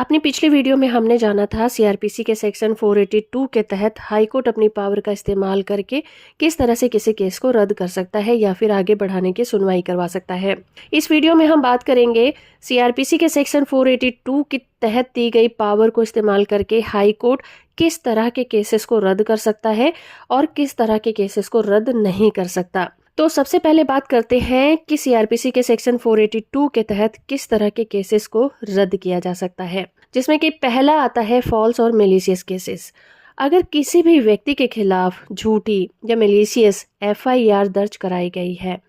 अपनी पिछली वीडियो में हमने जाना था सीआरपीसी के सेक्शन 482 के तहत हाई कोर्ट अपनी पावर का इस्तेमाल करके किस तरह से किसी केस को रद्द कर सकता है या फिर आगे बढ़ाने की सुनवाई करवा सकता है। इस वीडियो में हम बात करेंगे सीआरपीसी के सेक्शन 482 के तहत दी गई पावर को इस्तेमाल करके हाई कोर्ट किस तरह के केसेस को रद्द कर सकता है और किस तरह के केसेस को रद्द नहीं कर सकता। तो सबसे पहले बात करते हैं कि सीआरपीसी के सेक्शन 482 के तहत किस तरह के केसेस को रद्द किया जा सकता है, जिसमें कि पहला आता है फॉल्स और मेलिशियस केसेस। अगर किसी भी व्यक्ति के खिलाफ झूठी या मेलिशियस एफआईआर दर्ज कराई गई है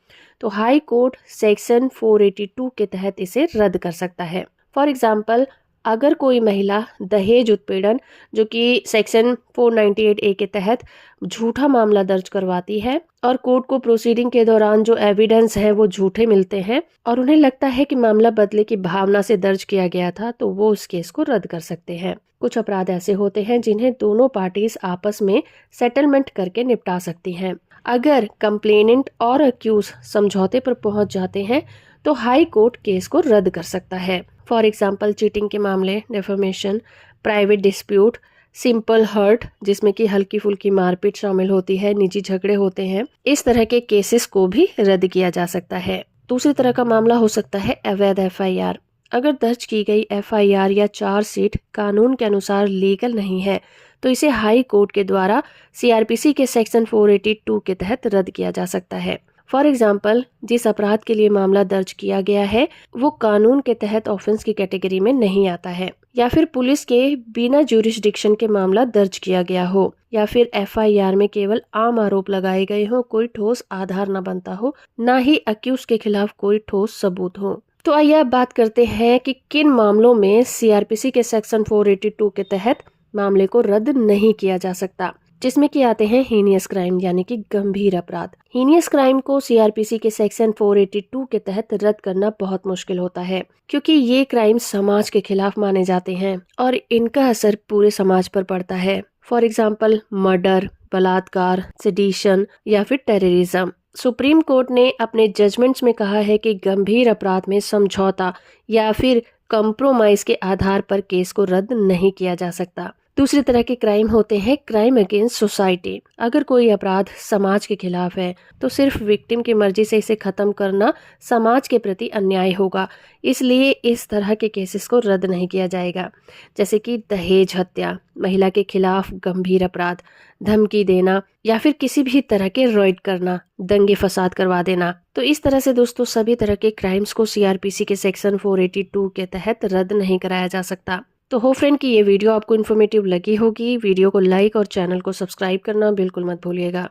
तो हाई कोर्ट सेक्शन 482 के तहत इसे रद्द कर सकता है। फॉर एग्जाम्पल, अगर कोई महिला दहेज उत्पीड़न जो कि सेक्शन 498A के तहत झूठा मामला दर्ज करवाती है और कोर्ट को प्रोसीडिंग के दौरान जो एविडेंस है वो झूठे मिलते हैं और उन्हें लगता है कि मामला बदले की भावना से दर्ज किया गया था, तो वो उस केस को रद्द कर सकते हैं। कुछ अपराध ऐसे होते हैं जिन्हें दोनों पार्टीज आपस में सेटलमेंट करके निपटा सकती हैं। अगर कंप्लेनेंट और अक्यूज समझौते पर पहुंच जाते हैं तो हाई कोर्ट केस को रद्द कर सकता है। फॉर एग्जाम्पल, चीटिंग के मामले, defamation, private dispute, simple hurt जिसमें कि हल्की फुल्की मारपीट शामिल होती है, निजी झगड़े होते हैं, इस तरह के केसेस को भी रद्द किया जा सकता है। दूसरी तरह का मामला हो सकता है अवैध एफआईआर। अगर दर्ज की गई एफआईआर या चार्जशीट कानून के अनुसार लीगल नहीं है तो इसे हाई कोर्ट के द्वारा सीआरपीसी के सेक्शन 482 के तहत रद्द किया जा सकता है। फॉर एग्जाम्पल, जिस अपराध के लिए मामला दर्ज किया गया है वो कानून के तहत ऑफेंस की कैटेगरी में नहीं आता है, या फिर पुलिस के बिना ज्यूरिसडिक्शन के मामला दर्ज किया गया हो, या फिर एफआईआर में केवल आम आरोप लगाए गए हो, कोई ठोस आधार न बनता हो, ना ही अक्यूज के खिलाफ कोई ठोस सबूत हो। तो आइए अब बात करते हैं कि किन मामलों में सीआरपीसी के सेक्शन 482 के तहत मामले को रद्द नहीं किया जा सकता, जिसमें कि आते हैं हीनियस क्राइम यानी कि गंभीर अपराध। हीनियस क्राइम को सीआरपीसी के सेक्शन 482 के तहत रद्द करना बहुत मुश्किल होता है, क्योंकि ये क्राइम समाज के खिलाफ माने जाते हैं और इनका असर पूरे समाज पर पड़ता है। फॉर एग्जाम्पल, मर्डर, बलात्कार, सेडिशन या फिर टेररिज्म। सुप्रीम कोर्ट ने अपने जजमेंट्स में कहा है कि गंभीर अपराध में समझौता या फिर कंप्रोमाइज के आधार पर केस को रद्द नहीं किया जा सकता। दूसरी तरह के क्राइम होते हैं क्राइम अगेंस्ट सोसाइटी। अगर कोई अपराध समाज के खिलाफ है तो सिर्फ विक्टिम की मर्जी से इसे खत्म करना समाज के प्रति अन्याय होगा, इसलिए इस तरह के केसेस को रद्द नहीं किया जाएगा। जैसे कि दहेज हत्या, महिला के खिलाफ गंभीर अपराध, धमकी देना या फिर किसी भी तरह के रॉयट करना, दंगे फसाद करवा देना। तो इस तरह से दोस्तों सभी तरह के क्राइम्स को सीआरपीसी के सेक्शन 482 के तहत रद्द नहीं कराया जा सकता। तो हो फ्रेंड कि ये वीडियो आपको इन्फॉर्मेटिव लगी होगी। वीडियो को लाइक और चैनल को सब्सक्राइब करना बिल्कुल मत भूलिएगा।